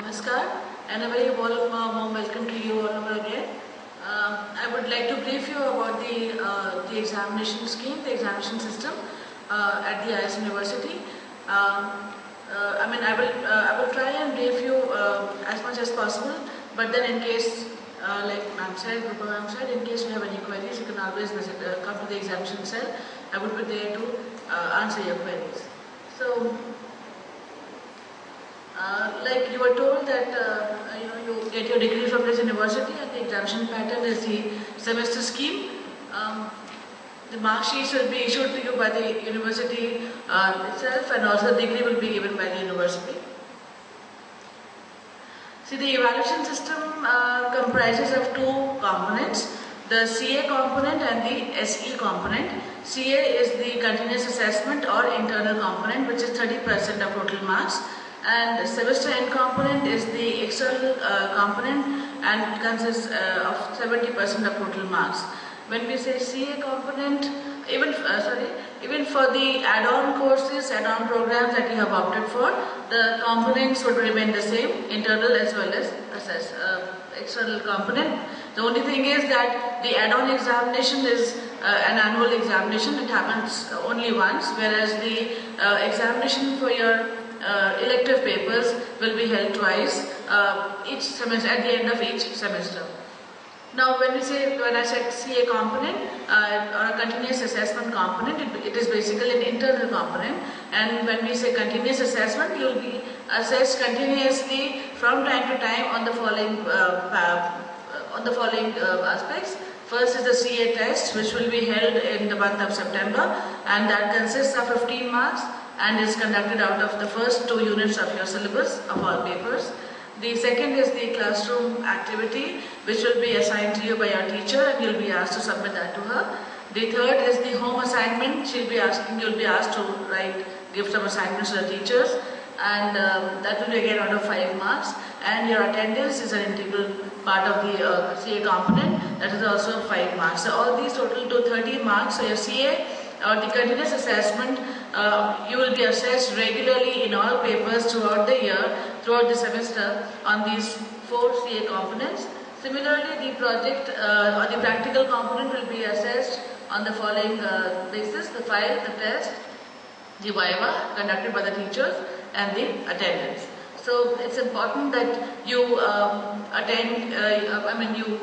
Namaskar and a very warm welcome to you all over again. I would like to brief you about the examination scheme, the examination system at the IIS University. I will try and brief you as much as possible, but then in case, like ma'am said, Rupa ma'am said, in case you have any queries, you can always come to the examination cell. I would be there to answer your queries. So. Like you were told that you get your degree from this university, and the examination pattern is the semester scheme. The mark sheets will be issued to you by the university itself, and also the degree will be given by the university. See, the evaluation system comprises of two components: the CA component and the SE component. CA is the continuous assessment or internal component, which is 30% of total marks. And semester end component is the external component and consists of 70% of total marks. When we say CA component, even for the add-on courses, add-on programs that you have opted for, the components would remain the same, internal as well as external component. The only thing is that the add-on examination is an annual examination. It happens only once, whereas the examination for your elective papers will be held twice each semester, at the end of each semester. Now when I said CA component or a continuous assessment component, it is basically an internal component, and when we say continuous assessment, you will be assessed continuously from time to time on the following aspects. First is the CA test, which will be held in the month of September, and that consists of 15 marks and is conducted out of the first 2 units of your syllabus of all papers. The second is the classroom activity, which will be assigned to you by your teacher, and you'll be asked to submit that to her. The third is the home assignment. You'll be asked to give some assignments to the teachers, and that will be again out of 5 marks. And your attendance is an integral part of the CA component. That is also 5 marks. So all these total to 30 marks. So your CA or the continuous assessment, you will be assessed regularly in all papers throughout the year, throughout the semester, on these 4 CA components. Similarly, the project or the practical component will be assessed on the following basis: the file, the test, the viva conducted by the teachers, and the attendance. So it's important that you you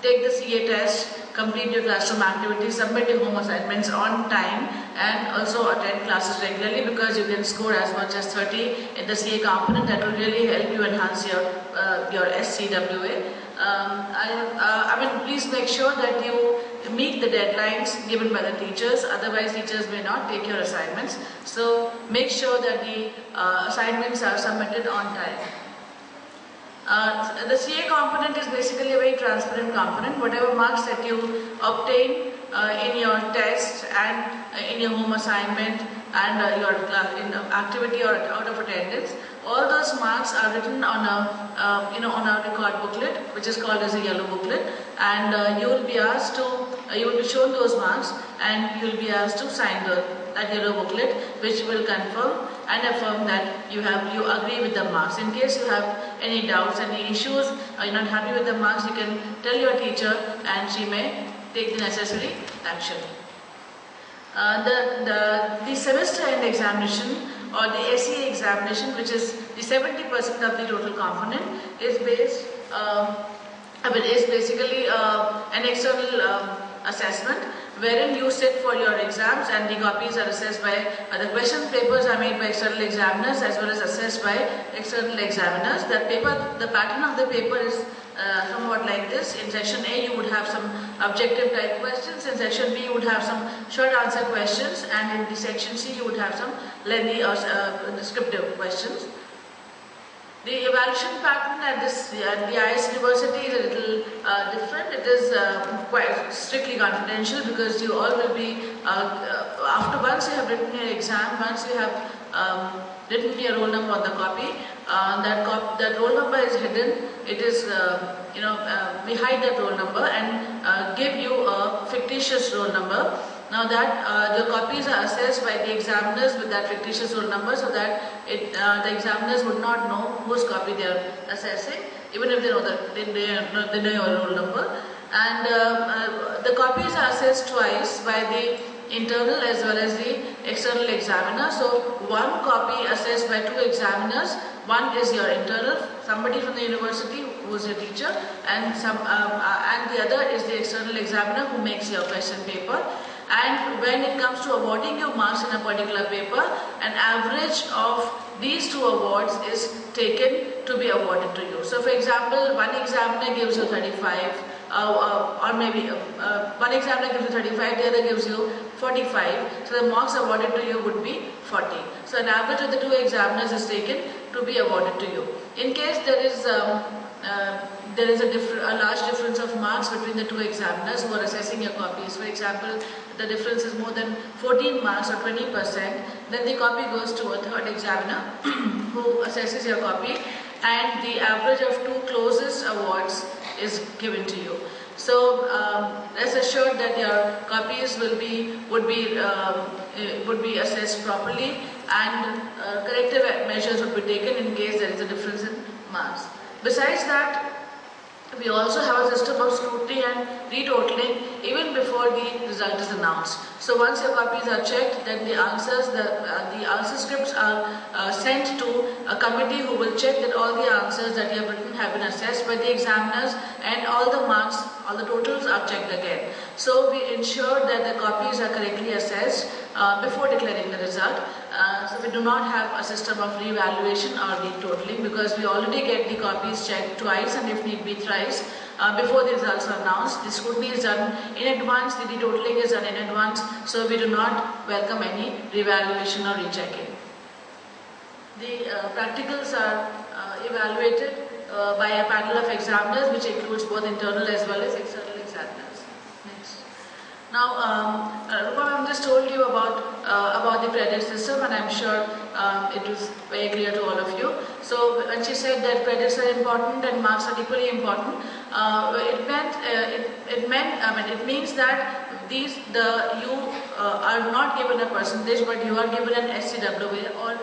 take the CA test, complete your classroom activities, submit your home assignments on time, and also attend classes regularly, because you can score as much as 30 in the CA component. That will really help you enhance your SCWA. Please make sure that you meet the deadlines given by the teachers. Otherwise, teachers may not take your assignments. So make sure that the assignments are submitted on time. The CA component is basically a very transparent component. Whatever marks that you obtain in your test and in your home assignment and your activity or out of attendance, all those marks are written on a record booklet, which is called as a yellow booklet, and you will be shown those marks, and you will be asked to sign that yellow booklet, which will confirm and affirm that you agree with the marks. In case you have any doubts, any issues, or you're not happy with the marks, you can tell your teacher, and she may take the necessary action. The semester end examination or the SE examination, which is the 70% of the total component, is basically an external assessment, wherein you sit for your exams, and the copies are assessed by the question papers are made by external examiners as well as assessed by external examiners. The pattern of the paper is somewhat like this. In section A, you would have some objective type questions. In section B, you would have some short answer questions, and in the section C, you would have some lengthy or descriptive questions. The evaluation pattern at the IIS University is a little different. It is quite strictly confidential, because you all will be, once you have written your exam, once you have written your roll number on the copy, that roll number is hidden. It is, we hide that roll number and give you a fictitious roll number, Now that the copies are assessed by the examiners with that fictitious roll number, so that the examiners would not know whose copy they are assessing, even if they know they know your roll number. And the copies are assessed twice by the internal as well as the external examiner. So one copy assessed by two examiners. One is your internal, somebody from the university who is your teacher, and the other is the external examiner who makes your question paper. And when it comes to awarding you marks in a particular paper, an average of these two awards is taken to be awarded to you. So for example, one examiner gives you 35, or maybe one examiner gives you 35, the other gives you 45. So the marks awarded to you would be 40. So an average of the two examiners is taken to be awarded to you. In case there is a large difference of marks between the two examiners who are assessing your copies. For example, the difference is more than 14 marks or 20%, then the copy goes to a third examiner who assesses your copy, and the average of two closest awards is given to you. So rest assured that your copies would be assessed properly, and corrective measures would be taken in case there is a difference in marks. Besides that, we also have a system of scrutiny and retotaling even before the result is announced. So once your copies are checked, then the answer scripts are sent to a committee who will check that all the answers that you have written have been assessed by the examiners, and all the marks, all the totals are checked again. So we ensure that the copies are correctly assessed before declaring the result. So we do not have a system of re-evaluation or retotaling, because we already get the copies checked twice and if need be thrice before the results are announced. The scrutiny is done in advance, the retotaling is done in advance, so we do not welcome any re-evaluation or rechecking. The practicals are evaluated by a panel of examiners, which includes both internal as well as external examiners. Next. Now, Rupa ma'am just told you about the credit system, and I'm sure it was very clear to all of you. So when she said that credits are important and marks are equally important, it means that you are not given a percentage, but you are given an SCWA, or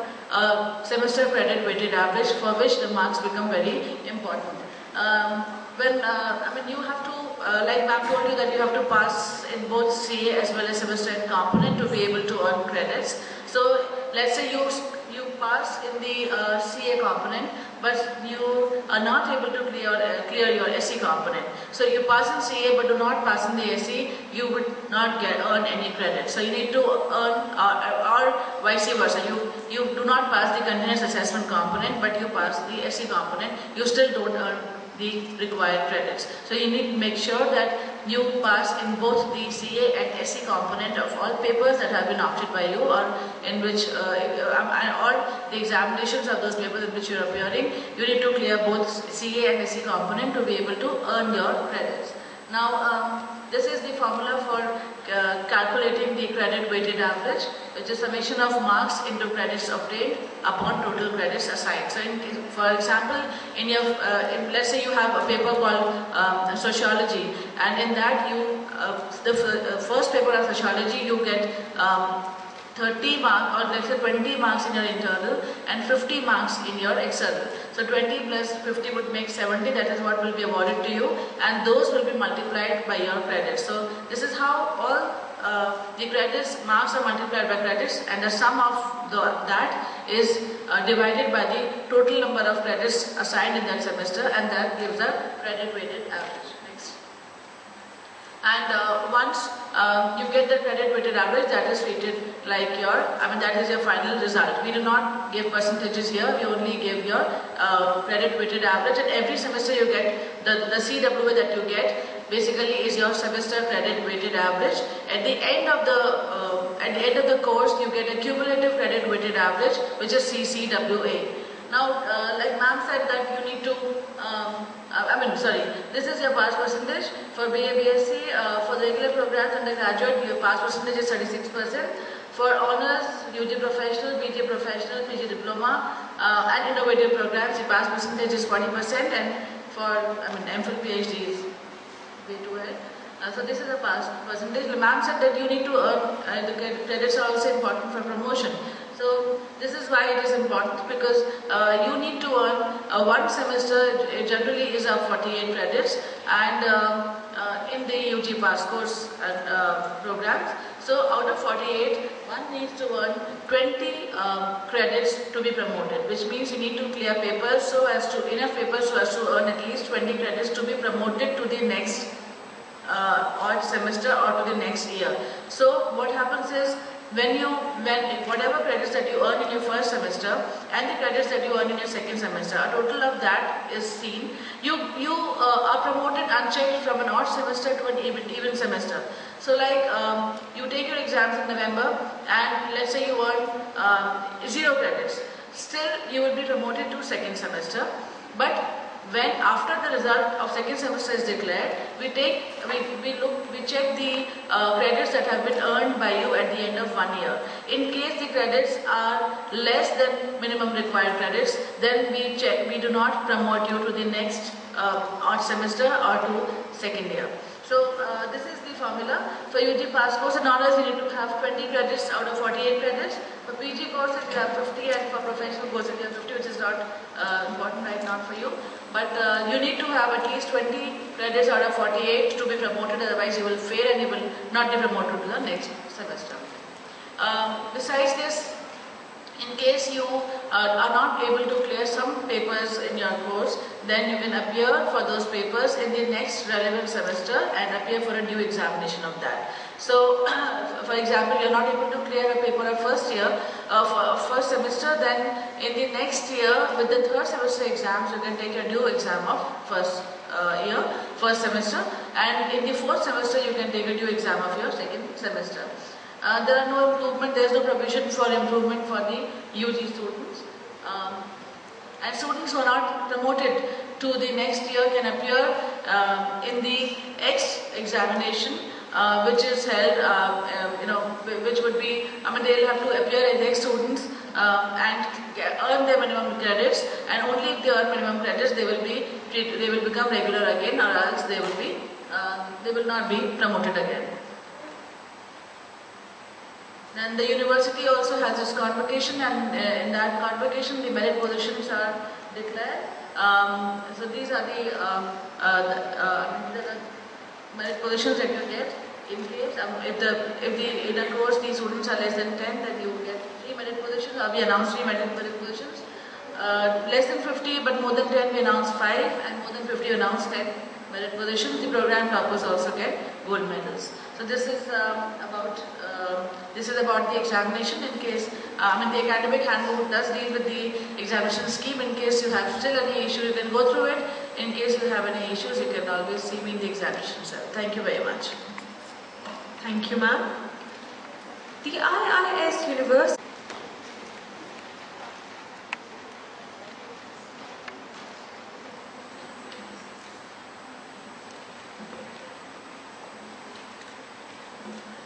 semester credit weighted average, for which the marks become very important. You have to, like ma'am told you, that you have to pass in both CA as well as semester and component to be able to earn credits. So let's say you pass in the CA component, but you are not able to clear your SE component. So you pass in CA but do not pass in the SE, you would not earn any credit. So you need to earn, or vice versa. You do not pass the continuous assessment component, but you pass the SE component, you still don't earn the required credits. So you need to make sure that you pass in both the CA and SE component of all papers that have been opted by you, or in which or the examinations of those papers in which you are appearing. You need to clear both CA and SE component to be able to earn your credits. Now this is the formula for calculating the credit weighted average, which is summation of marks into credits obtained upon total credits assigned. So for example, let's say you have a paper called sociology, and in that the first paper of sociology you get 30 marks, or let's say 20 marks in your internal and 50 marks in your external. So 20 plus 50 would make 70, that is what will be awarded to you, and those will be multiplied by your credits. So this is how all the credits, marks are multiplied by credits, and the sum of that is divided by the total number of credits assigned in that semester, and that gives a credit weighted average. Next. And once you get the credit weighted average, that is treated like that is your final result. We do not give percentages here, we only give your credit weighted average, and every semester you get the CWA that you get basically is your semester credit weighted average. At the end of the course, you get a cumulative credit weighted average, which is CCWA. Now, like ma'am said that you need to, this is your pass percentage for BA, BSc. For the regular programs undergraduate, your pass percentage is 36%. For honors, UG professional, PG professional, PG diploma, and innovative programs, the pass percentage is 40%, and for MPhil, PhD is way too high. So this is a past percentage. The ma'am said that you need to earn, the credits are also important for promotion. So this is why it is important, because you need to earn one semester. It generally is of 48 credits, and in the UG pass course programs. So out of 48, one needs to earn 20 credits to be promoted, which means you need to clear papers so as to enough papers so as to earn at least 20 credits to be promoted to the next odd semester or to the next year. So what happens is, when whatever credits that you earn in your first semester and the credits that you earn in your second semester, a total of that is seen. You are promoted unchecked from an odd semester to an even semester. So like you take your exams in November and let's say you earn 0 credits. Still you will be promoted to second semester, but when after the result of second semester is declared, we check the credits that have been earned by you at the end of 1 year. In case the credits are less than minimum required credits, then we do not promote you to the next odd semester or to second year. So this is the formula. For UG pass course and honors, you need to have 20 credits out of 48 credits. For PG courses, you have 50, and for professional courses, you have 50, which is not important right now for you. But you need to have at least 20 credits out of 48 to be promoted, otherwise you will fail and you will not be promoted to the next semester. Besides this, in case you are not able to clear some papers in your course, then you can appear for those papers in the next relevant semester and appear for a new examination of that. So, for example, you are not able to clear a paper of first semester, then in the next year with the third semester exams, you can take a new exam of first semester, and in the fourth semester you can take a new exam of your second semester. There is no provision for improvement for the UG students. And students who are not promoted to the next year can appear in the X examination, which is held, which would be, they'll have to appear as X students and earn their minimum credits, and only if they earn minimum credits, they will become regular again, or else they will not be promoted again. Then the university also has its convocation, and in that convocation the merit positions are declared. So these are the merit positions that you get. In case if in a course the students are less than 10, then you get 3 merit positions, or we announce 3 merit positions. Less than 50 but more than 10 we announce 5, and more than 50 we announce 10 merit positions. The program toppers also get gold medals. So this is about the examination. In case, the academic handbook does deal with the examination scheme. In case you have still any issue, you can go through it. In case you have any issues, you can always see me in the examination cell. Thank you very much. Thank you, ma'am. The IIS University.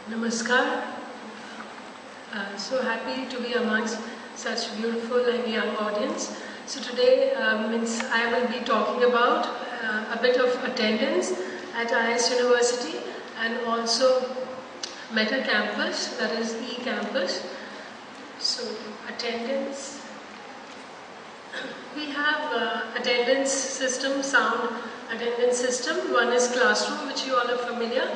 Namaskar. So happy to be amongst such beautiful and young audience. So today I will be talking about a bit of attendance at IIS University, and also Meta Campus, that is e-campus. So attendance. We have attendance system, sound attendance system. One is classroom, which you all are familiar,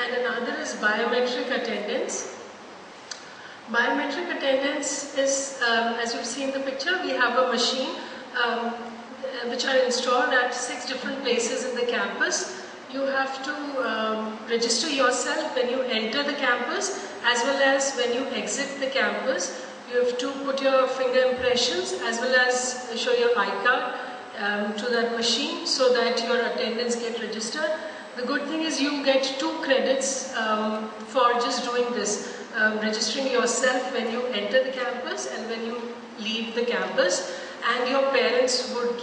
and another is biometric attendance. Biometric attendance is, as you've seen the picture, we have a machine which are installed at 6 different places in the campus. You have to register yourself when you enter the campus, as well as when you exit the campus. You have to put your finger impressions as well as show your iCard to that machine so that your attendance gets registered. The good thing is you get 2 credits for just doing this, registering yourself when you enter the campus and when you leave the campus, and your parents would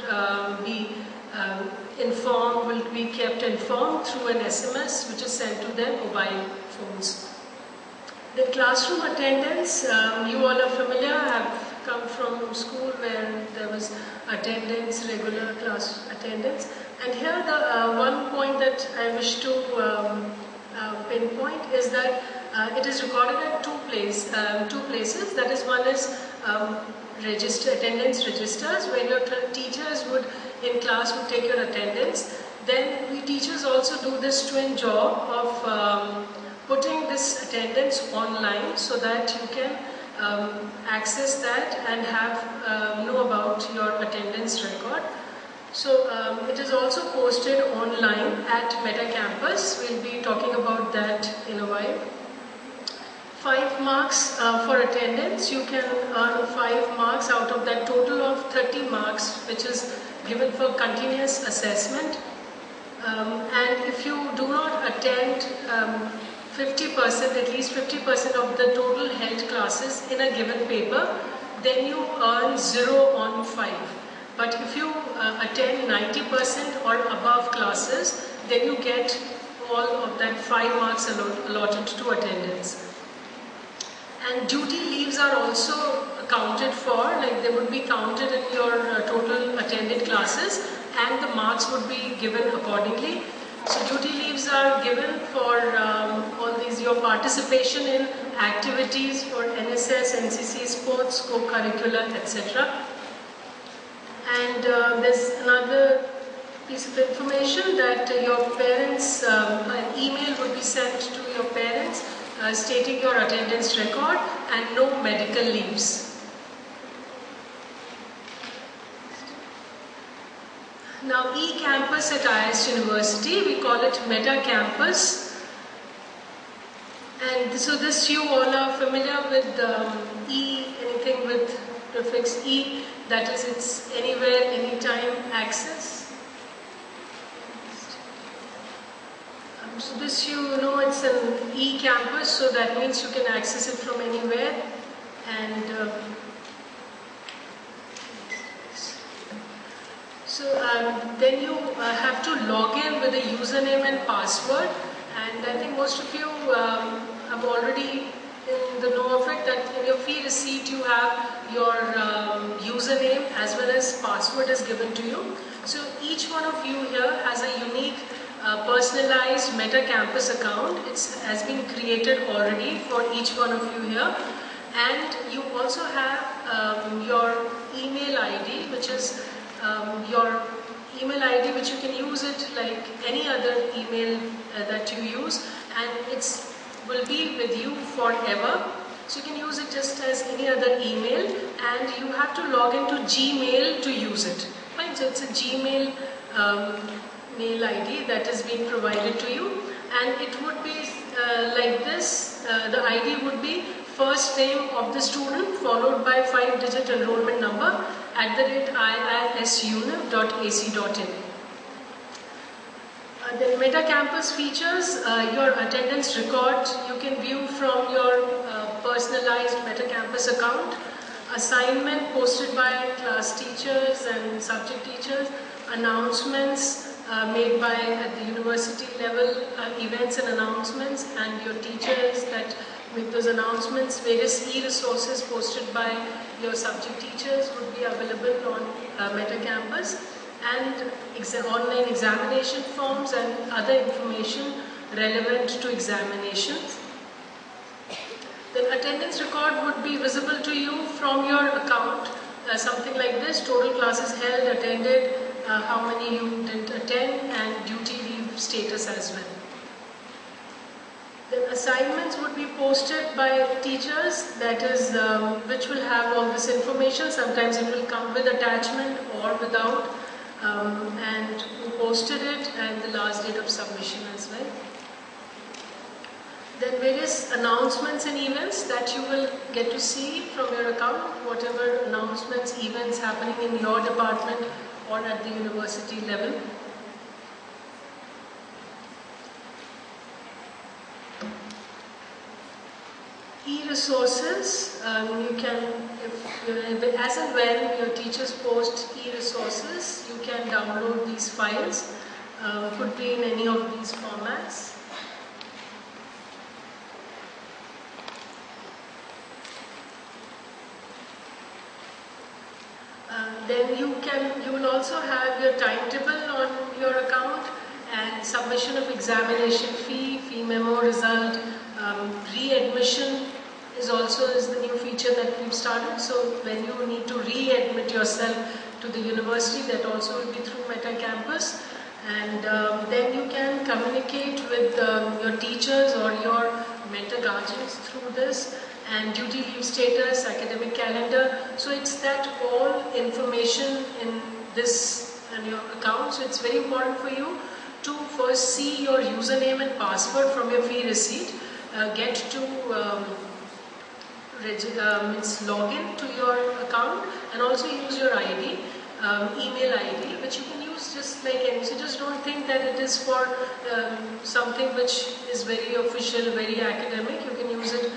will be kept informed through an SMS which is sent to their mobile phones. The classroom attendance, you all are familiar, have come from school where there was attendance, regular class attendance. And here the one point that I wish to pinpoint is that it is recorded at two places. That is, one is attendance registers, where your teachers would in class would take your attendance. Then we teachers also do this twin job of putting this attendance online so that you can access that and have know about your attendance record. So it is also posted online at Meta Campus. We'll be talking about that in a while. 5 marks for attendance. You can earn 5 marks out of that total of 30 marks, which is given for continuous assessment. And if you do not attend 50%, at least 50% of the total held classes in a given paper, then you earn 0 on 5. But if you attend 90% or above classes, then you get all of that 5 marks allotted to attendance. And duty leaves are also accounted for, like they would be counted in your total attended classes, and the marks would be given accordingly. So duty leaves are given for all these, your participation in activities for NSS, NCC, sports, co-curricular, etc. And there's another piece of information that your parents, an email would be sent to your parents stating your attendance record and no medical leaves. Now, e-campus at IIS University, we call it Meta Campus. And so this, you all are familiar with anything with prefix E, that is, it's anywhere, anytime access. So this, you know, it's an e-campus, so that means you can access it from anywhere. And then you have to log in with a username and password. And I think most of you have already in the know of it, that in your fee receipt you have your username as well as password is given to you. So each one of you here has a unique personalized Meta Campus account. It has been created already for each one of you here. And you also have your email ID, which is your email ID, which you can use it like any other email that you use, and it's will be with you forever. So you can use it just as any other email, and you have to log into Gmail to use it. Fine. So it's a Gmail mail ID that is being provided to you, and it would be like this. The ID would be first name of the student followed by 5-digit enrollment number @iisuniv.ac.in. The Meta Campus features your attendance record. You can view from your personalized Meta Campus account, assignment posted by class teachers and subject teachers, announcements made by at the university level, events and announcements, and your teachers that make those announcements. Various e-resources posted by your subject teachers would be available on Meta Campus, and online examination forms and other information relevant to examinations. Then attendance record would be visible to you from your account, something like this: total classes held, attended, how many you didn't attend, and duty leave status as well. Then assignments would be posted by teachers, that is, which will have all this information. Sometimes it will come with attachment or without, and we posted it and the last date of submission as well. Then various announcements and events that you will get to see from your account, whatever announcements, events happening in your department or at the university level. E-resources, you can, as and when your teachers post e-resources, you can download these files, could be in any of these formats. Then you will also have your timetable on your account, and submission of examination fee, fee memo result, re-admission is the new feature that we've started. So when you need to re-admit yourself to the university, that also will be through Meta Campus. And then you can communicate with your teachers or your mentor guardians through this, and duty leave status, academic calendar. So it's that all information in this and your account. So it's very important for you to first see your username and password from your fee receipt, get to log in to your account, and also use your ID, email ID, which you can use just like any. So just don't think that it is for something which is very official, very academic. You can use it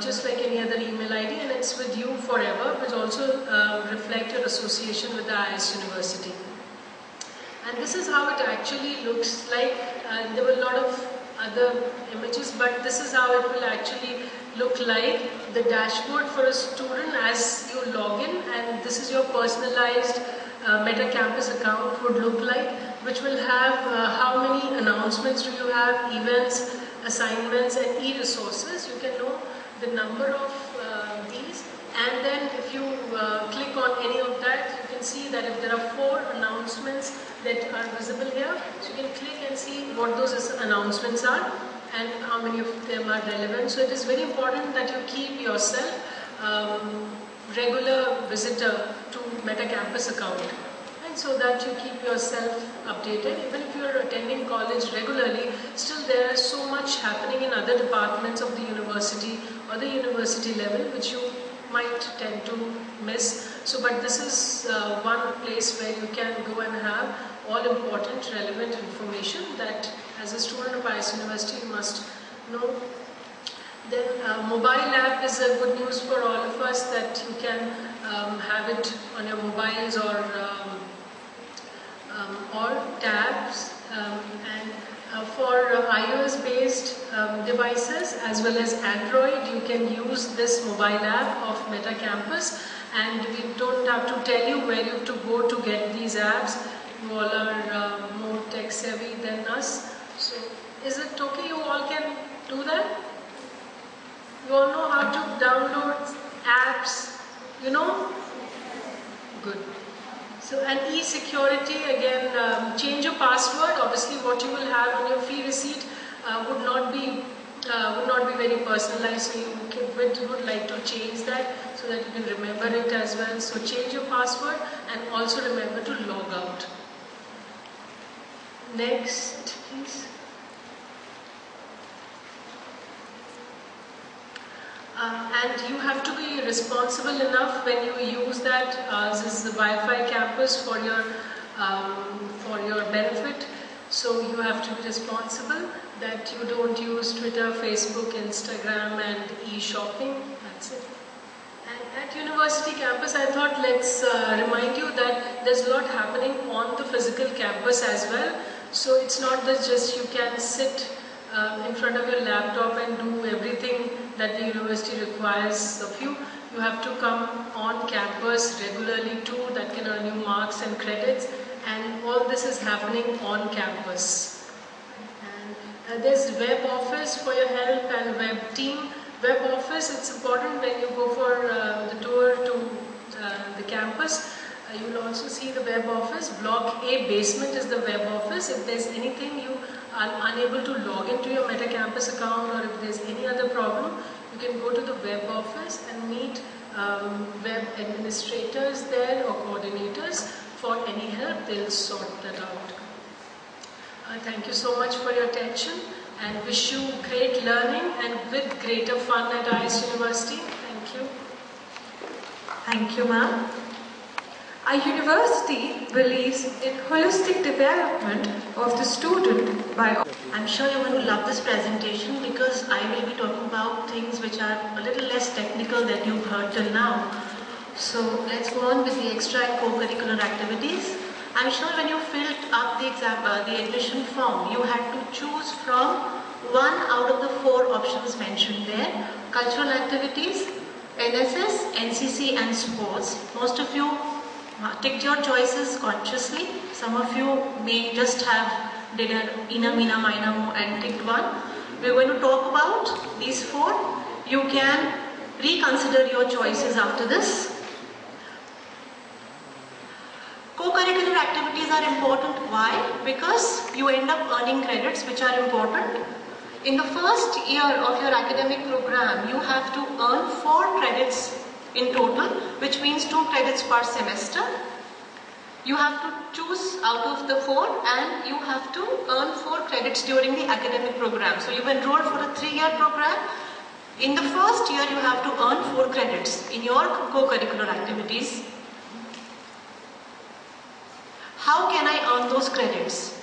just like any other email ID, and it's with you forever, which also reflect your association with the IIS University. And this is how it actually looks like. There were a lot of other images, but this is how it will actually look like, the dashboard for a student as you log in, and this is your personalized Meta Campus account would look like, which will have how many announcements do you have, events, assignments, and e-resources. You can know the number of these, and then if you click on any of that, you can see that if there are 4 announcements that are visible here, so you can click and see what those announcements are and how many of them are relevant. So it is very important that you keep yourself regular visitor to Meta Campus account, and so that you keep yourself updated. Even if you are attending college regularly, still there is so much happening in other departments of the university or the university level which you might tend to miss. So but this is one place where you can go and have all important relevant information that as a student of IIS University you must know. Then mobile app is a good news for all of us, that you can have it on your mobiles or tabs, and for iOS based devices as well as Android, you can use this mobile app of Meta Campus, and we don't have to tell you where you have to go to get these apps. You all are more tech savvy than us. So is it okay you all can do that? You all know how to download apps, you know? Good. So, and e-security, again, change your password. Obviously what you will have on your fee receipt would not be very personalized, so you would like to change that so that you can remember it as well. So change your password and also remember to log out. Next, please. And you have to be responsible enough when you use that. This is the Wi-Fi campus for your benefit. So you have to be responsible that you don't use Twitter, Facebook, Instagram, and e-shopping. That's it. And at university campus, I thought let's remind you that there's a lot happening on the physical campus as well. So it's not that just you can sit in front of your laptop and do everything that the university requires of you. You have to come on campus regularly too. That can earn you marks and credits, and all this is happening on campus. And there's web office for your help and web team. Web office, it's important when you go for the tour to the campus. You will also see the web office. Block A basement is the web office. If there's anything you are unable to log into your Meta Campus account, or if there's any other problem, you can go to the web office and meet web administrators there or coordinators for any help. They'll sort that out. Thank you so much for your attention, and wish you great learning and with greater fun at IIS University. Thank you. Thank you, ma'am. Our university believes in holistic development of the student by... I'm sure you're going to love this presentation because I will be talking about things which are a little less technical than you've heard till now. So let's go on with the extra and co-curricular activities. I'm sure when you filled up the admission form, you had to choose from one out of the 4 options mentioned there: cultural activities, NSS, NCC, and sports. Most of you ticked your choices consciously. Some of you may just have did an Ina, Mina, Mina, Mo and ticked one. We're going to talk about these four. You can reconsider your choices after this. Co-curricular activities are important. Why? Because you end up earning credits which are important. In the first year of your academic program, you have to earn 4 credits in total, which means 2 credits per semester. You have to choose out of the 4 and you have to earn 4 credits during the academic program. So you enroll for a 3-year program. In the first year, you have to earn 4 credits in your co-curricular activities. How can I earn those credits?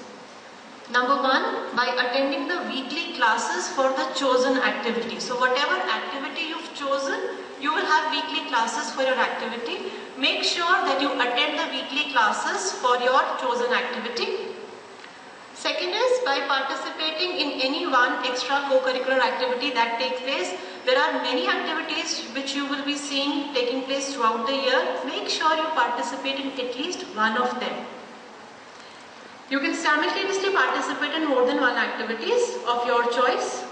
Number 1, by attending the weekly classes for the chosen activity. So whatever activity you've chosen, you will have weekly classes for your activity. Make sure that you attend the weekly classes for your chosen activity. Second is by participating in any one extra co-curricular activity that takes place. There are many activities which you will be seeing taking place throughout the year. Make sure you participate in at least one of them. You can simultaneously participate in more than one activities of your choice.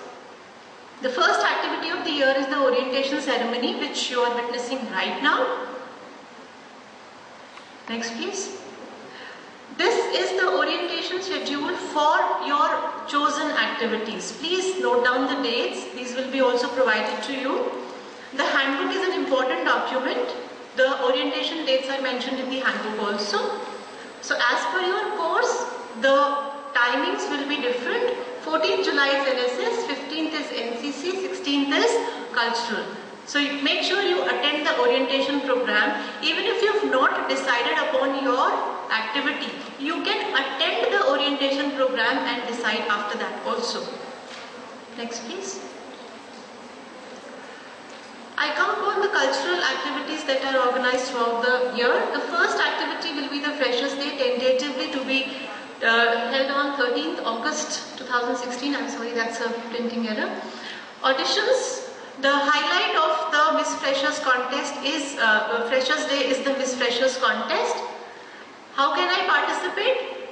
The first activity of the year is the orientation ceremony, which you are witnessing right now. Next please. This is the orientation schedule for your chosen activities. Please note down the dates. These will be also provided to you. The handbook is an important document. The orientation dates are mentioned in the handbook also. So as per your course, the timings will be different. 14th July is NSS, 15th is NCC, 16th is cultural. So make sure you attend the orientation program. Even if you have not decided upon your activity, you can attend the orientation program and decide after that also. Next please. I come upon the cultural activities that are organized throughout the year. The first activity will be the Freshers' Day, tentatively to be held on 13th August 2016. I'm sorry, that's a printing error. Auditions. The highlight of the Miss Freshers contest is, Freshers' Day is the Miss Freshers contest. How can I participate?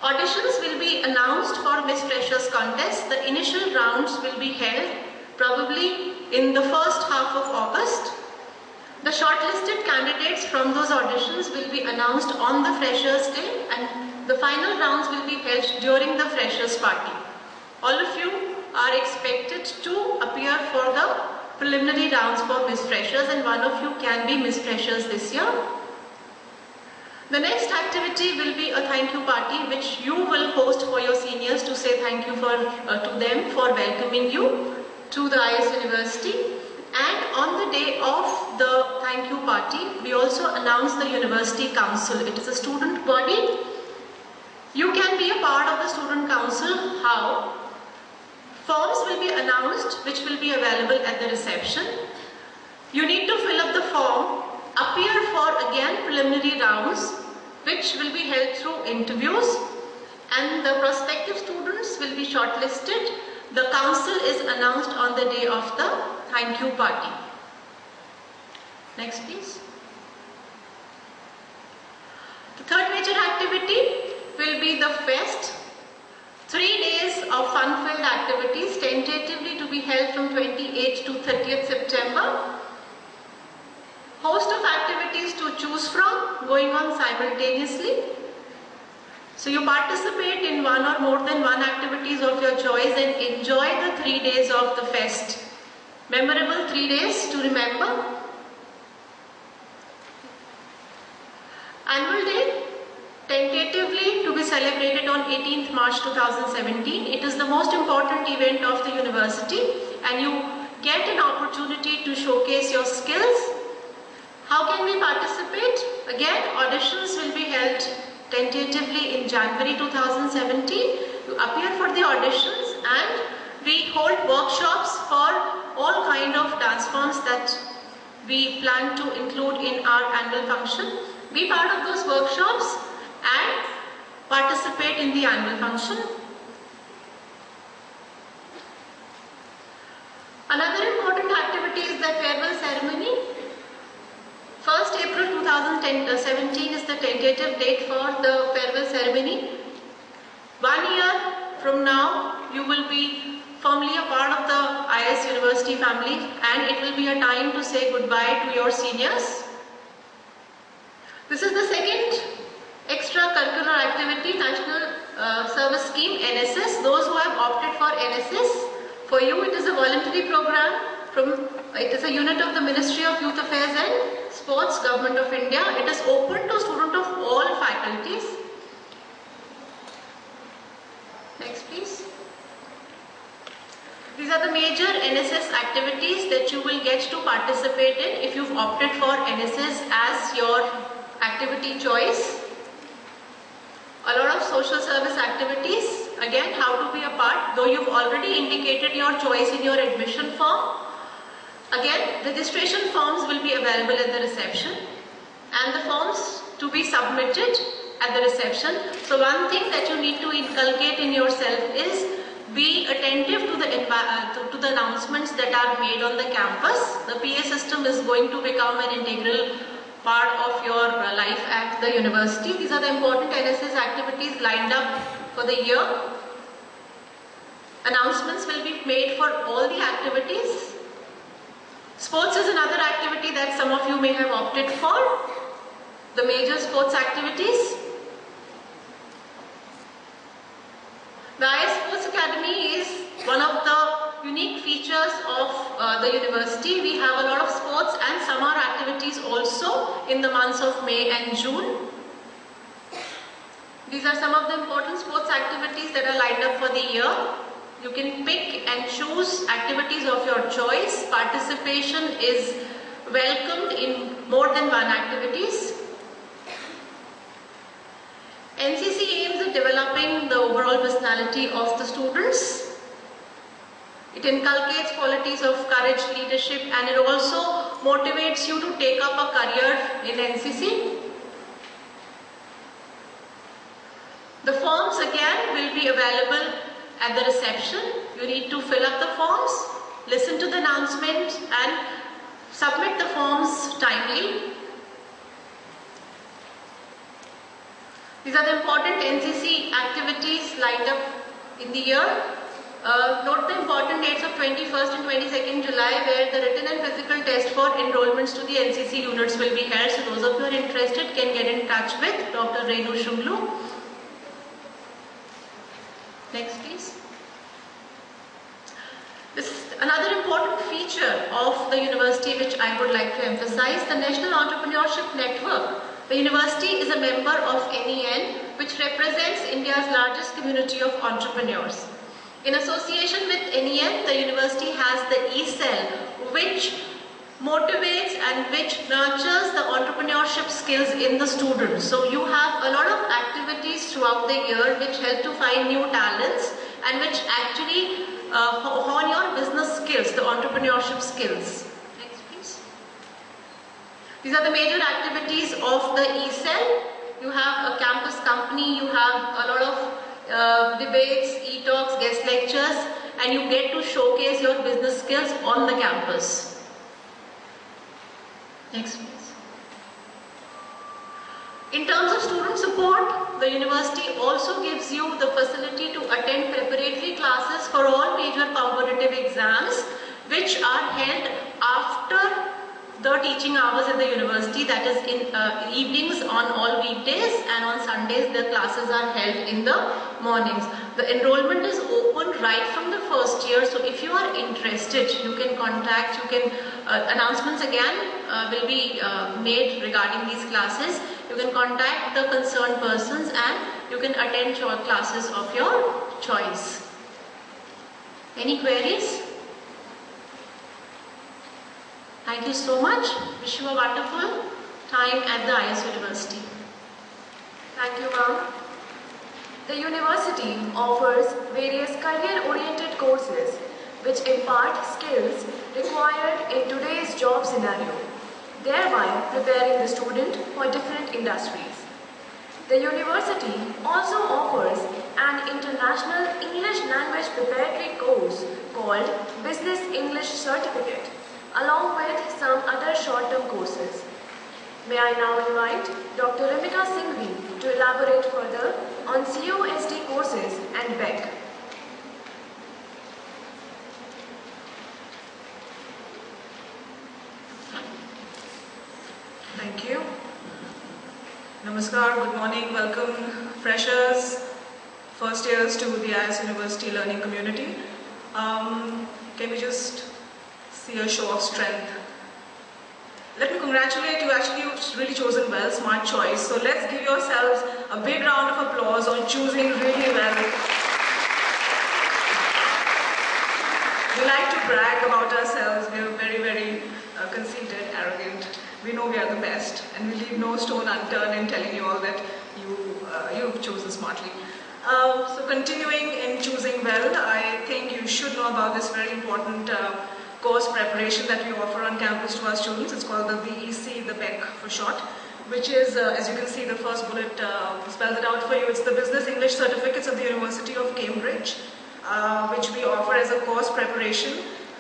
Auditions will be announced for Miss Freshers contest. The initial rounds will be held probably in the first half of August. The shortlisted candidates from those auditions will be announced on the Freshers' Day and the final rounds will be held during the Freshers' Party. All of you are expected to appear for the preliminary rounds for Miss Freshers and one of you can be Miss Freshers this year. The next activity will be a thank you party which you will host for your seniors to say thank you to them for welcoming you to the IIS University. And on the day of the thank you party, we also announce the University Council. It is a student body. You can be a part of the student council. How? Forms will be announced which will be available at the reception. You need to fill up the form, appear for again preliminary rounds which will be held through interviews and the prospective students will be shortlisted. The council is announced on the day of the thank you party. Next please. The third major activity will be the fest. 3 days of fun-filled activities tentatively to be held from 28th to 30th September. Host of activities to choose from going on simultaneously. So you participate in one or more than one activities of your choice and enjoy the 3 days of the fest. Memorable 3 days to remember. Annual Day, tentatively to be celebrated on 18th March 2017. It is the most important event of the university and you get an opportunity to showcase your skills. How can we participate? Again, auditions will be held tentatively in January 2017. You appear for the auditions and we hold workshops for all kind of dance forms that we plan to include in our annual function. Be part of those workshops and participate in the annual function. Another important activity is the farewell ceremony. 1st April 2017 is the tentative date for the farewell ceremony. 1 year from now, you will be firmly a part of the IIS University family, and it will be a time to say goodbye to your seniors. This is the second extracurricular activity, National Service Scheme, NSS. Those who have opted for NSS, for you it is a voluntary program. It is a unit of the Ministry of Youth Affairs and Sports, Government of India. It is open to students of all faculties. Next please. These are the major NSS activities that you will get to participate in if you've opted for NSS as your activity choice. A lot of social service activities, again how to be a part, though you've already indicated your choice in your admission form. Again, registration forms will be available at the reception and the forms to be submitted at the reception. So one thing that you need to inculcate in yourself is be attentive to the announcements that are made on the campus. The PA system is going to become an integral part of your life at the university. These are the important NSS activities lined up for the year. Announcements will be made for all the activities. Sports is another activity that some of you may have opted for. The major sports activities. The IIS Sports Academy is one of the unique features of the university. We have a lot of sports and summer activities also in the months of May and June. These are some of the important sports activities that are lined up for the year. You can pick and choose activities of your choice. Participation is welcomed in more than one activities. NCC aims at developing the overall personality of the students. It inculcates qualities of courage, leadership, and it also motivates you to take up a career in NCC. The forms again will be available at the reception. You need to fill up the forms, listen to the announcement and submit the forms timely. These are the important NCC activities lined up in the year. Note the important dates of 21st and 22nd July where the written and physical test for enrollments to the NCC units will be held. So those of you who are interested can get in touch with Dr. Renu Shunglu. Next please. This is another important feature of the university which I would like to emphasize, the National Entrepreneurship Network. The university is a member of NEN, which represents India's largest community of entrepreneurs. In association with NEN, the university has the E-Cell, which motivates and which nurtures the entrepreneurship skills in the students. So you have a lot of activities throughout the year which help to find new talents and which actually hone your business skills, the entrepreneurship skills. These are the major activities of the E-Cell. You have a campus company, you have a lot of debates, e-talks, guest lectures, and you get to showcase your business skills on the campus. Next please. In terms of student support, the university also gives you the facility to attend preparatory classes for all major competitive exams which are held after the teaching hours at the university, that is in evenings on all weekdays, and on Sundays the classes are held in the mornings. The enrollment is open right from the first year, so if you are interested you can contact, announcements again will be made regarding these classes. You can contact the concerned persons and you can attend your classes of your choice. Any queries? Thank you so much. Wish you a wonderful time at the IIS University. Thank you, ma'am. The university offers various career-oriented courses which impart skills required in today's job scenario, thereby preparing the student for different industries. The university also offers an international English language preparatory course called Business English Certificate, along with some other short-term courses. May I now invite Dr. Ramika Singhvi to elaborate further on COSD courses and BEC. Thank you. Namaskar, good morning, welcome freshers, first years to the IIS University learning community. Can we just see a show of strength? Let me congratulate you, actually you've really chosen well, smart choice. So let's give yourselves a big round of applause on choosing really well. We like to brag about ourselves, we are very, very conceited, arrogant. We know we are the best, and we leave no stone unturned in telling you all that you've chosen smartly. So continuing in choosing well, I think you should know about this very important course preparation that we offer on campus to our students. It's called the BEC, the BEC for short, which is, as you can see, the first bullet spells it out for you. It's the Business English Certificates of the University of Cambridge, which we offer as a course preparation.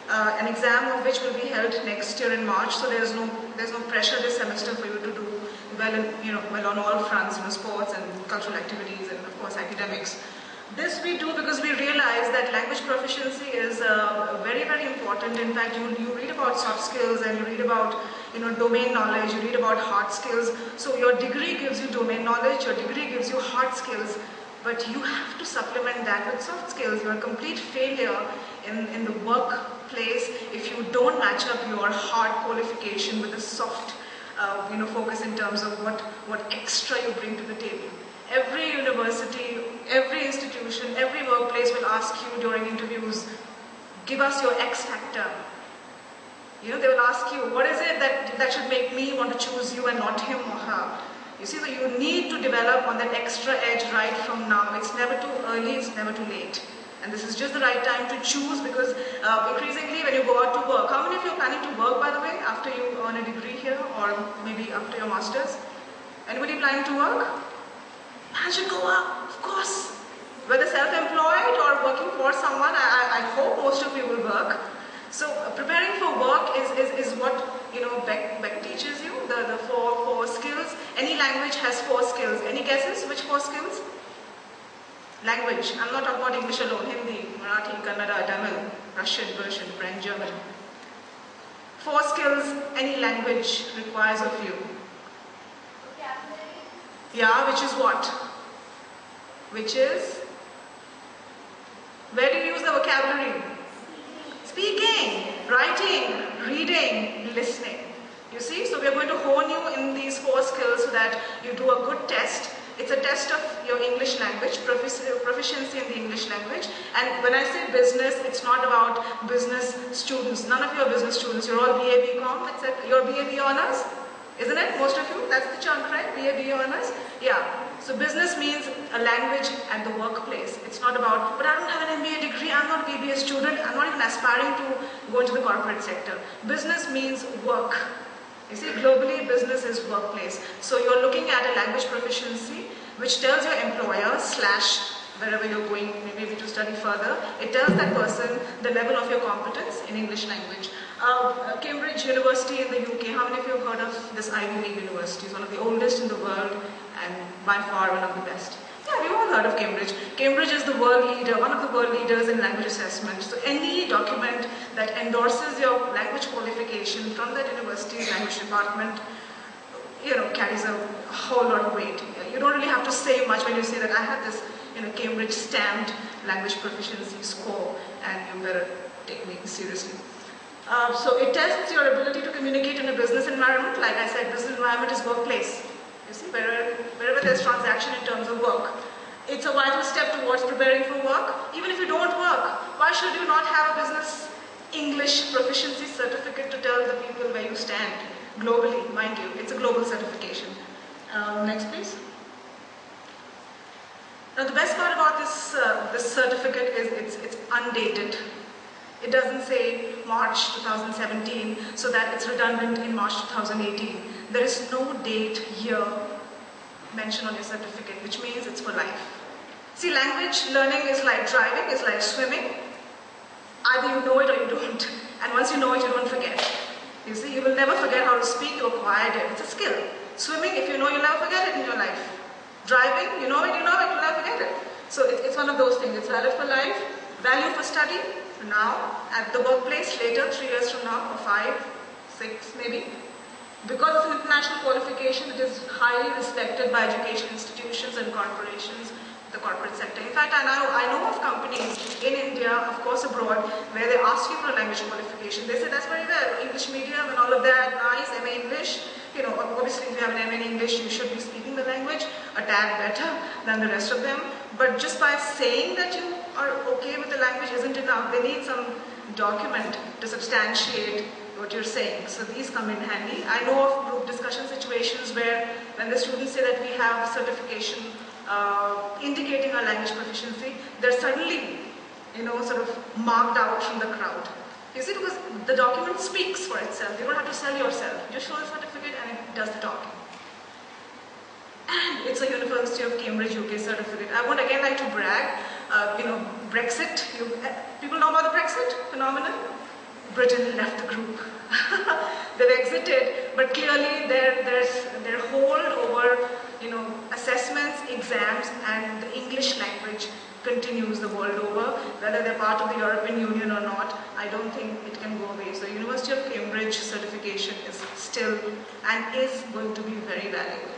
An exam of which will be held next year in March, so there's no pressure this semester for you to do well on all fronts, sports and cultural activities and of course academics. This we do because we realize that language proficiency is very, very important. In fact, you read about soft skills and you read about domain knowledge, you read about hard skills. So your degree gives you domain knowledge, your degree gives you hard skills, but you have to supplement that with soft skills. You're a complete failure in the workplace if you don't match up your hard qualification with a soft focus in terms of what extra you bring to the table. Every university, every institution, every workplace will ask you during interviews, give us your X factor. They will ask you, what is it that should make me want to choose you and not him or her? You see, so you need to develop on that extra edge right from now. It's never too early, it's never too late. And this is just the right time to choose, because increasingly when you go out to work, how many of you are planning to work, by the way, after you earn a degree here or maybe after your master's? Anybody planning to work? Hand should go up, of course. Whether self-employed or working for someone, I hope most of you will work. So preparing for work is what BEC teaches you, the four skills. Any language has 4 skills. Any guesses which 4 skills? Language. I'm not talking about English alone. Hindi, Marathi, Kannada, Tamil, Russian, Persian, French, German. 4 skills any language requires of you. Yeah, which is what? Which is? Where do you use the vocabulary? Speaking, writing, reading, listening. You see, so we are going to hone you in these 4 skills so that you do a good test. It's a test of your English language, proficiency in the English language. And when I say business, it's not about business students. None of you are business students. You're all BA BCom. You're BA BE honors, isn't it? Most of you. That's the chunk, right? BA BE honors. Yeah. So business means a language at the workplace. It's not about, but I don't have an MBA degree. I'm not a BBA student. I'm not even aspiring to go into the corporate sector. Business means work. You see, globally, business is workplace. So you're looking at a language proficiency which tells your employer / wherever you're going maybe to study further, it tells that person the level of your competence in English language. Cambridge University in the UK, how many of you have heard of this Ivy League university? It's one of the oldest in the world and by far one of the best. Yeah, we've all heard of Cambridge. Cambridge is the world leader, one of the world leaders in language assessment. So any document that endorses your language qualification from that university's language department, carries a whole lot of weight. You don't really have to say much when you say that I have this, Cambridge stamped language proficiency score, and you better take me seriously. So it tests your ability to communicate in a business environment. Like I said, business environment is workplace. You see, wherever there's transaction in terms of work. It's a vital step towards preparing for work. Even if you don't work, why should you not have a business English proficiency certificate to tell the people where you stand? Globally, mind you, it's a global certification. Next, please. Now, the best part about this certificate is it's undated. It doesn't say March 2017, so that it's redundant in March 2018. There is no date, year mentioned on your certificate, which means it's for life. See, language learning is like driving, is like swimming. Either you know it or you don't. And once you know it, you don't forget. You see, you will never forget how to speak, you acquired it. It's a skill. Swimming, if you know, you'll never forget it in your life. Driving, you know it, you'll never forget it. So it's one of those things. It's valid for life, value for study, now, at the workplace, later, 3 years from now, or 5, 6 maybe. Because of international qualification, it is highly respected by education institutions and corporations, the corporate sector. In fact, I know of companies in India, of course abroad, where they ask you for a language qualification. They say, that's very well, English medium and all of that, nice, MA English. You know, obviously if you have an MA in English, you should be speaking the language a tad better than the rest of them. But just by saying that you are okay with the language isn't enough. They need some document to substantiate what you're saying. So these come in handy. I know of group discussion situations where when the students say that we have certification indicating our language proficiency, they're suddenly, you know, sort of marked out from the crowd. You see, because the document speaks for itself. You don't have to sell yourself. You just show the certificate and it does the talking. And it's a University of Cambridge UK certificate. I would again like to brag, you know, Brexit. People know about the Brexit phenomenon? Britain left the group. They've exited, but clearly their hold over, you know, assessments, exams, and the English language continues the world over. Whether they're part of the European Union or not, I don't think it can go away. So University of Cambridge certification is still and is going to be very valuable.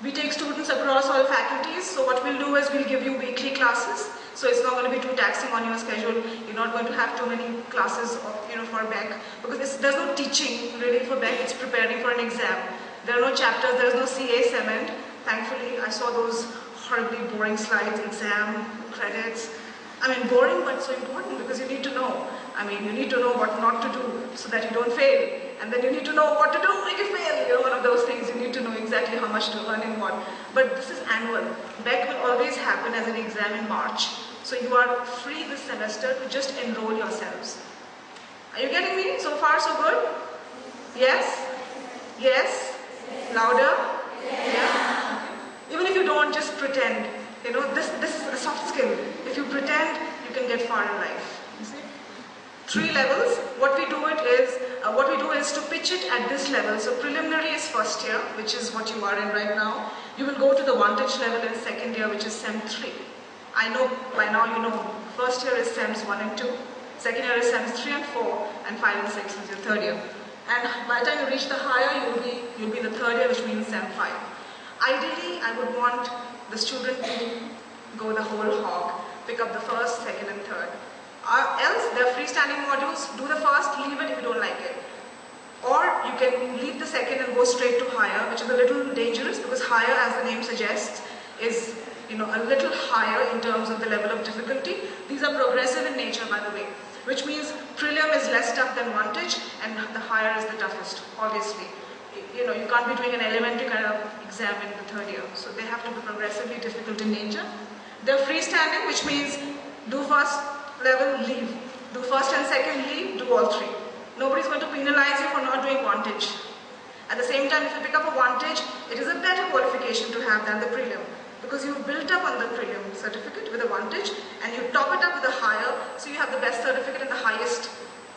We take students across all faculties, so what we'll do is we'll give you weekly classes. So it's not going to be too taxing on your schedule. You're not going to have too many classes, you know, for BEC, because there's no teaching really for BEC. It's preparing for an exam. There are no chapters. There's no CA cement. Thankfully, I saw those horribly boring slides, exam credits. I mean, boring, but so important because you need to know. I mean, you need to know what not to do so that you don't fail. And then you need to know what to do when you fail. You know, one of those things, you need to know exactly how much to earn in what. But this is annual. BEC will always happen as an exam in March. So you are free this semester to just enroll yourselves. Are you getting me? So far, so good? Yes? Yes? Louder? Yeah? Okay. Even if you don't, just pretend. You know, this is a soft skill. If you pretend, you can get far in life. You see? 3 levels. What we do is to pitch it at this level. So preliminary is first year, which is what you are in right now. You will go to the Vantage level in second year, which is SEM 3. I know by now you know first year is SEMs 1 and 2, second year is SEMs 3 and 4, and 5 and 6 is your third year. And by the time you reach the higher, you'll be in the third year, which means SEM 5. Ideally, I would want the student to go the whole hog, pick up the first, second, and third. Else, there are freestanding modules. Do the first, leave it if you don't like it. Or you can leave the second and go straight to higher, which is a little dangerous because higher, as the name suggests, is, you know, a little higher in terms of the level of difficulty. These are progressive in nature, by the way, which means prelim is less tough than Vantage and the higher is the toughest, obviously. You know, you can't be doing an elementary kind of exam in the third year, so they have to be progressively difficult in nature. They're freestanding, which means do first level, leave. Do first and second, leave, do all 3. Nobody's going to penalize you for not doing Vantage. At the same time, if you pick up a Vantage, it is a better qualification to have than the prelim, because you've built up on the prelim certificate with a Vantage and you top it up with a higher, so you have the best certificate and the highest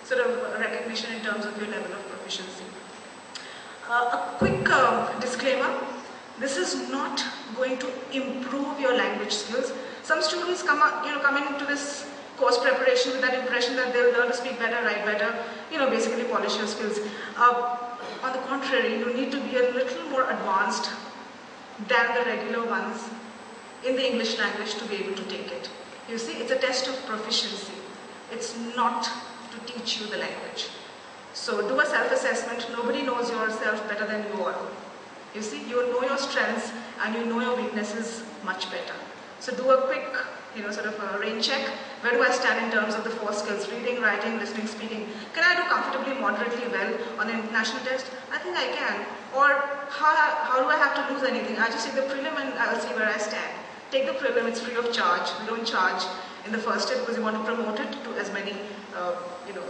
sort of recognition in terms of your level of proficiency. A quick disclaimer, this is not going to improve your language skills. Some students come into this course preparation with that impression that they'll learn to speak better, write better, basically polish your skills. On the contrary, you need to be a little more advanced than the regular ones in the English language to be able to take it. You see, it's a test of proficiency. It's not to teach you the language. So do a self-assessment. Nobody knows yourself better than you all. You see, you know your strengths and you know your weaknesses much better. So do a quick, sort of a rain check. Where do I stand in terms of the 4 skills? Reading, writing, listening, speaking. Can I do comfortably, moderately well on an international test? I think I can. Or how do I have to lose anything? I just take the prelim and I'll see where I stand. Take the prelim, it's free of charge. We don't charge in the first year because we want to promote it to as many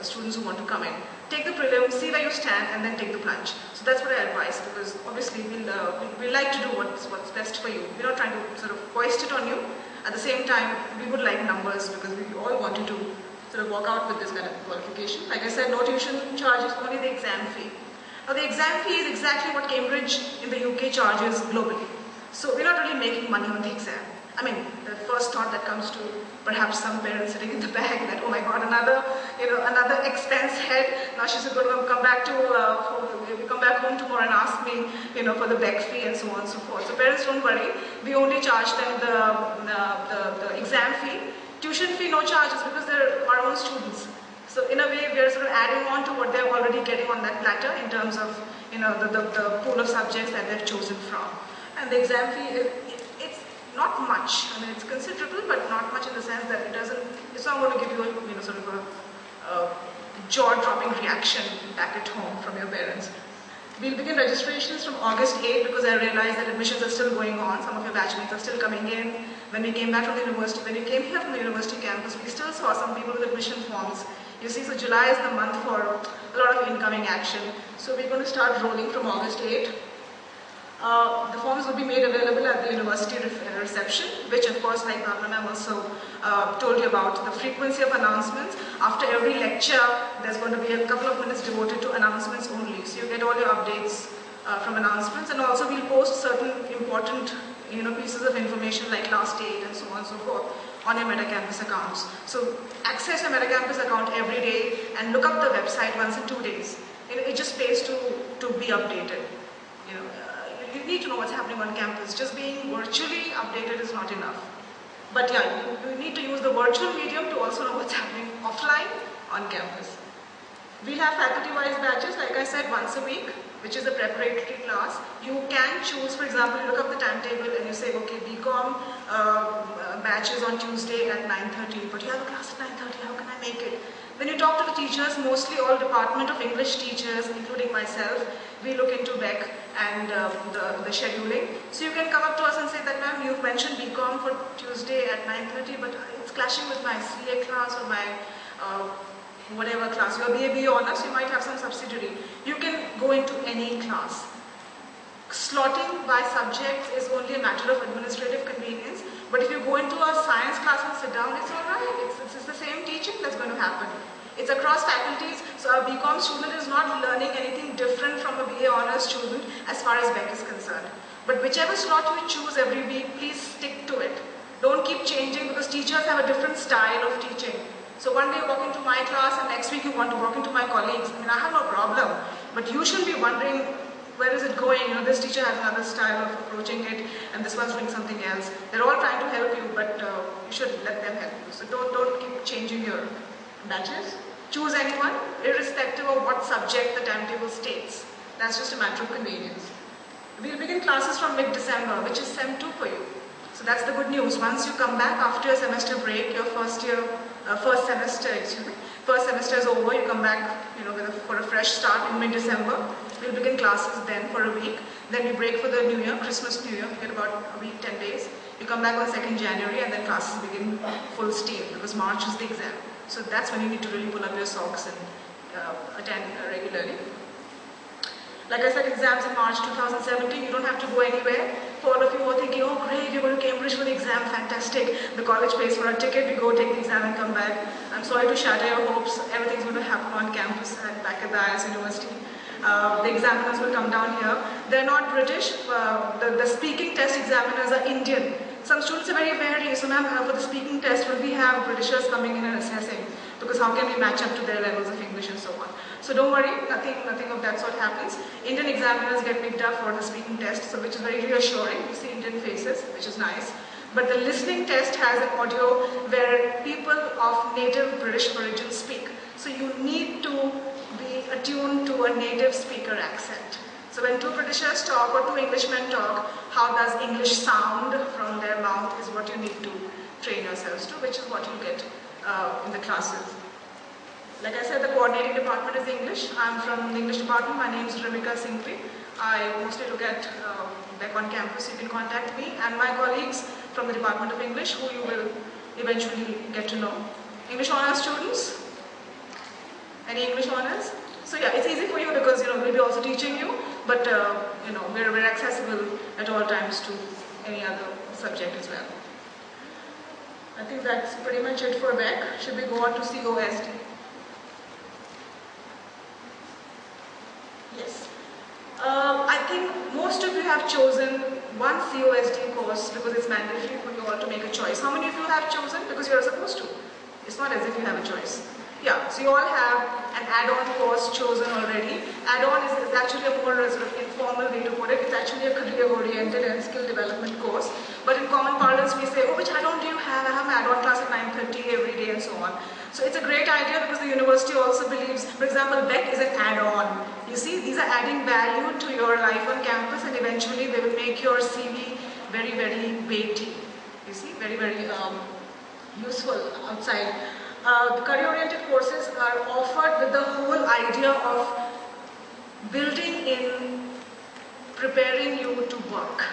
students who want to come in. Take the prelim, see where you stand, and then take the plunge. So that's what I advise, because obviously we like to do what's best for you. We're not trying to sort of foist it on you. At the same time, we would like numbers because we all want you to sort sort of walk out with this kind of qualification. Like I said, no tuition charges, only the exam fee. Now the exam fee is exactly what Cambridge in the UK charges globally. So we're not really making money on the exam. I mean, the first thought that comes to perhaps some parents sitting in the back that, oh my God, another expense head. Now she's going to come back home tomorrow and ask me, for the back fee and so on and so forth. So parents, don't worry. We only charge them the exam fee. Tuition fee, no charges because they're our own students. So in a way, we are sort of adding on to what they're already getting on that platter in terms of, the pool of subjects that they've chosen from. And the exam fee, it's not much. I mean, it's considerable, but not much in the sense that it's not going to give you a, sort of a jaw-dropping reaction back at home from your parents. We'll begin registrations from August 8 because I realized that admissions are still going on. Some of your batchmates are still coming in. When we came back from the university, when we came here from the university campus, we still saw some people with admission forms. You see, so July is the month for a lot of incoming action. So we're going to start rolling from August 8. The forms will be made available at the university reception, which of course, like Bhavna ma'am also told you about, the frequency of announcements. After every lecture, there's going to be a couple of minutes devoted to announcements only. So you get all your updates from announcements, and also we'll post certain important pieces of information like last date and so on and so forth on your MetaCampus accounts. So access your MetaCampus account every day and look up the website once in 2 days. It just pays to be updated. You need to know what's happening on campus. Just being virtually updated is not enough. But yeah, you need to use the virtual medium to also know what's happening offline on campus. We'll have faculty-wise batches, like I said, once a week, which is a preparatory class. You can choose, for example, you look up the timetable and you say, okay, BCom batch is on Tuesday at 9:30, but you have a class at 9:30, how can I make it? When you talk to the teachers, mostly all Department of English teachers, including myself, we look into BEC and the scheduling. So you can come up to us and say that, ma'am, you've mentioned BCom for Tuesday at 9:30, but it's clashing with my CA class or my whatever class. Your BA honors, you might have some subsidiary. You can go into any class. Slotting by subjects is only a matter of administrative convenience, but if you go into a science class and sit down, it's alright. It's the same teaching that's going to happen. It's across faculties, so a BCom student is not learning anything different from a BA honors student as far as BEC is concerned. But whichever slot you choose every week, please stick to it. Don't keep changing because teachers have a different style of teaching. So one day you walk into my class and next week you want to walk into my colleagues. I mean, I have no problem. But you shouldn't be wondering, where is it going? This teacher has another style of approaching it and this one's doing something else. They're all trying to help you, but you should let them help you. So don't keep changing your batches. Choose anyone, irrespective of what subject the timetable states. That's just a matter of convenience. We'll begin classes from mid-December, which is Sem 2 for you. So that's the good news. Once you come back after a semester break, your first semester is over, you come back for a fresh start in mid-December. We'll begin classes then for a week. Then we break for the New Year, Christmas, New Year. We get about a week, 10 days. You come back on 2nd January and then classes begin full steam because March is the exam. So that's when you need to really pull up your socks and attend regularly. Like I said, exams in March 2017, you don't have to go anywhere. For all of you who are thinking, oh great, you're going to Cambridge for the exam, fantastic. The college pays for a ticket, we go take the exam and come back. I'm sorry to shatter your hopes, everything's going to happen on campus and back at the IIS University. The examiners will come down here. They're not British, the speaking test examiners are Indian. Some students are very wary, so ma'am, for the speaking test, will we have Britishers coming in and assessing? Because how can we match up to their levels of English and so on? So don't worry, nothing of that sort happens. Indian examiners get picked up for the speaking test, so which is very reassuring. You see Indian faces, which is nice. But the listening test has an audio where people of native British origin speak. So you need to be attuned to a native speaker accent. So when two Britishers talk or two Englishmen talk, how does English sound from their mouth is what you need to train yourselves to, which is what you get in the classes. Like I said, the coordinating department is English. I'm from the English department. My name is Ramika Singhvi. I mostly look at back on campus. You can contact me and my colleagues from the Department of English, who you will eventually get to know. English honors students? Any English honors? So yeah, it's easy for you because we'll be also teaching you, but we're accessible at all times to any other subject as well. I think that's pretty much it for BEC. Should we go on to COSD? Yes. I think most of you have chosen one COSD course because it's mandatory for you all to make a choice. How many of you have chosen? Because you are supposed to. It's not as if you have a choice. Yeah, so you all have an add-on course chosen already. Add-on is actually a more sort of informal way to put it. It's actually a career-oriented and skill development course. But in common parlance, we say, oh, which add-on do you have? I have my add-on class at 9:30 every day and so on. So it's a great idea because the university also believes, for example, BEC is an add-on. You see, these are adding value to your life on campus, and eventually they will make your CV very, very weighty. You see, very, very useful outside. The career-oriented courses are offered with the whole idea of building in, preparing you to work.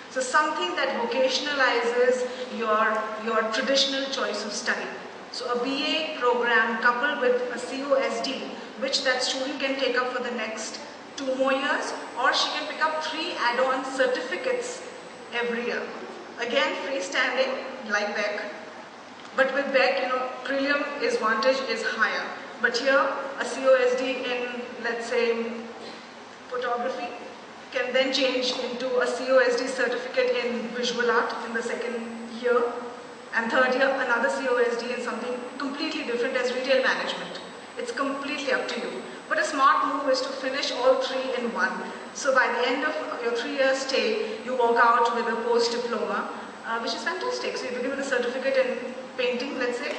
So something that vocationalizes your traditional choice of study. So a BA program coupled with a COSD, which that student can take up for the next 2 more years, or she can pick up 3 add-on certificates every year. Again, freestanding, like BEC. But with BEC, prelim advantage is higher. But here, a COSD in, let's say, photography can then change into a COSD certificate in visual art in the 2nd year. And 3rd year, another COSD in something completely different as retail management. It's completely up to you. But a smart move is to finish all 3 in one. So by the end of your 3-year stay, you walk out with a post-diploma, which is fantastic. So you begin with a certificate in painting, let's say,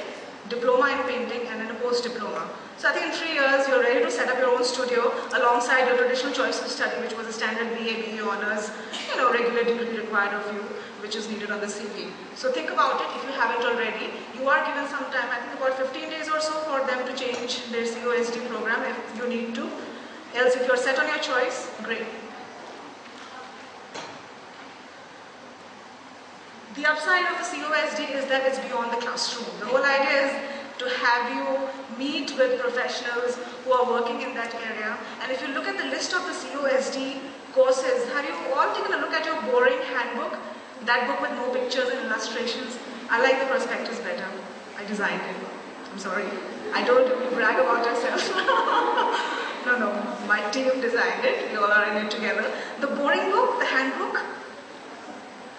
diploma in painting, and then a post-diploma. So I think in 3 years, you're ready to set up your own studio alongside your traditional choice of study, which was a standard BA, BE honors, regular degree required of you, which is needed on the CV. So think about it if you haven't already. You are given some time, I think about 15 days or so, for them to change their COSD program if you need to. Else, if you're set on your choice, great. The upside of the COSD is that it's beyond the classroom. The whole idea is to have you meet with professionals who are working in that area. And if you look at the list of the COSD courses, have you all taken a look at your boring handbook? That book with no pictures and illustrations? I like the prospectus better. I designed it. I'm sorry. I don't brag about yourself. No, my team designed it. We all are in it together. The boring book, the handbook,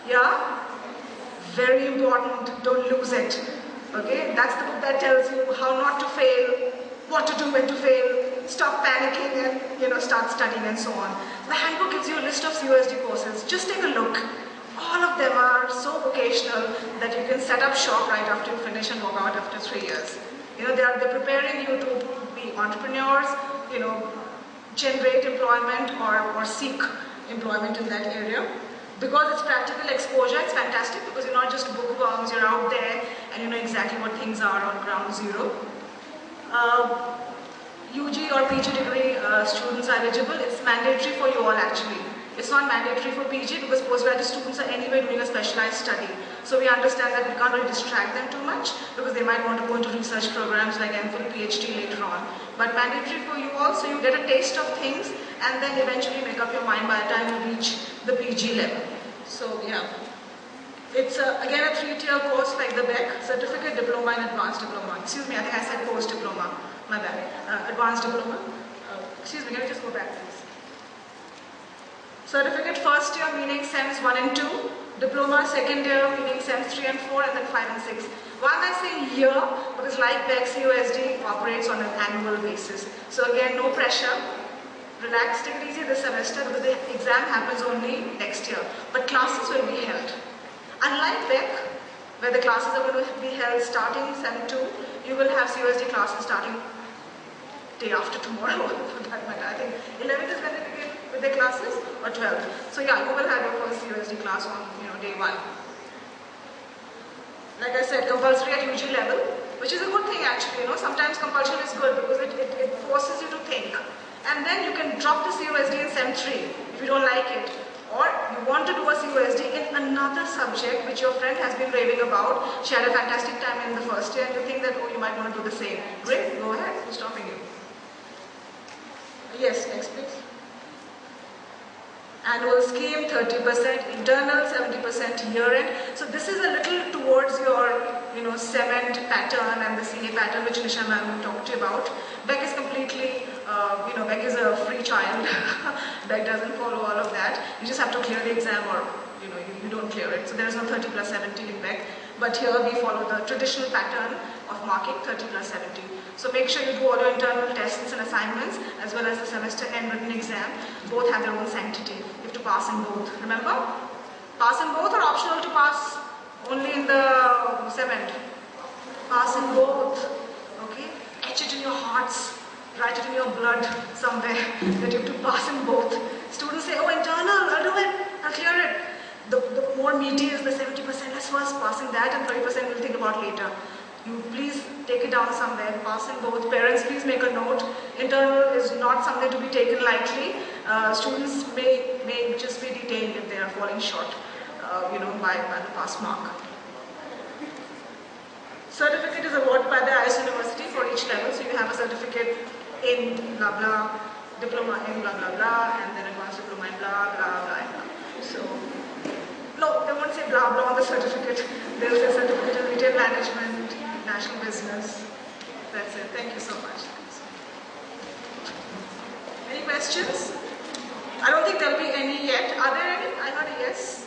yeah? Very important, don't lose it. Okay, that's the book that tells you how not to fail, what to do when to fail, stop panicking and start studying and so on. The handbook gives you a list of COSD courses. Just take a look. All of them are so vocational that you can set up shop right after you finish and walk out after 3 years. They're preparing you to be entrepreneurs, generate employment or seek employment in that area. Because it's practical exposure, it's fantastic because you're not just bookworms, you're out there and you know exactly what things are on ground zero. UG or PG degree students are eligible. It's mandatory for you all actually. It's not mandatory for PG because postgraduate students are anyway doing a specialized study. So we understand that we can't really distract them too much because they might want to go into research programs like MPhil, PhD later on. But mandatory for you all, so you get a taste of things and then eventually make up your mind by the time you reach the PG level. So yeah, it's again a 3-tier course like the BEC, certificate, diploma and advanced diploma. Excuse me, I think I said post-diploma, my bad. Advanced diploma. Excuse me, can we just go back please? Certificate 1st year meaning SEMs 1 and 2, diploma 2nd year meaning SEMs 3 and 4 and then 5 and 6. Why am I saying year? Because like BEC, COSD operates on an annual basis. So again, no pressure. Relax, take it easy this semester because the exam happens only next year. But classes will be held. Unlike BEC, where the classes are going to be held starting SEM 2, you will have COSD classes starting day after tomorrow for that matter. I think 11th is when they begin with their classes or 12th. So yeah, you will have your first COSD class on day 1. Like I said, compulsory at UG level, which is a good thing actually. Sometimes compulsion is good because it forces you to think. And then you can drop the COSD in SEM 3 if you don't like it. Or you want to do a COSD in another subject which your friend has been raving about. She had a fantastic time in the first year and you think that, oh, you might want to do the same. Great, go ahead, who's stopping you? Yes, next please. annual scheme, 30% internal, 70% year-end. So this is a little towards your cement pattern and the CA pattern which Nisha ma'am talked to you about. Beck is completely, Beck is a free child. Beck doesn't follow all of that. You just have to clear the exam or you don't clear it. So there is no 30 plus 70 in Beck. But here we follow the traditional pattern of marking 30 plus 70. So make sure you do all your internal tests and assignments as well as the semester end written exam. Both have their own sanctity. You have to pass in both. Remember? Pass in both or optional to pass only in the cement? Pass in both. Okay? Etch it in your hearts. Write it in your blood somewhere that you have to pass in both. Students say, oh, internal, I'll do it, I'll clear it. The more meaty is the 70%, let's first pass in that and 30% we'll think about later. You please take it down somewhere, pass in both. Parents, please make a note. Internal is not something to be taken lightly. Students may just be detained if they are falling short, by the pass mark. Certificate is awarded by the IIS University for each level. So you have a certificate in blah blah, diploma in blah blah blah, and then advanced diploma in blah blah blah. So, no, they won't say blah blah on the certificate. There is a certificate in retail management, national business. That's it. Thank you so much. Any questions? I don't think there'll be any yet. Are there any? I heard a yes.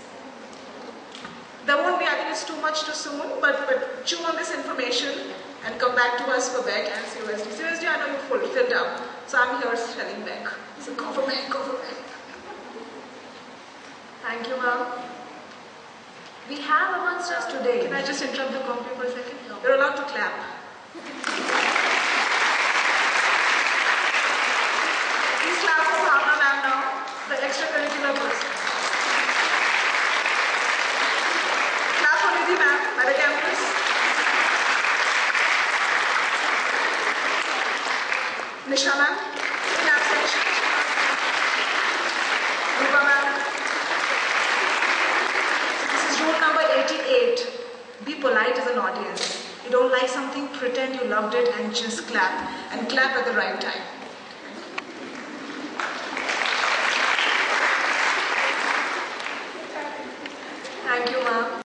There won't be. I think it's too much too soon. But chew on this information and come back to us for Beck and COSD. COSD, I know you're filled up. So I'm here selling Beck. So go for Beck, go for Beck. Thank you, ma'am. We have amongst us today. Can I just interrupt the copy for a second? You're allowed to clap. Please clap for Bhavna ma'am now, the extracurricular person. Clap for Nidhi ma'am by the campus. Nisha ma'am, in absentia. Rupa ma'am. This is rule number 88. Be polite as an audience. You don't like something, pretend you loved it and just clap. And clap at the right time. Thank you, ma'am.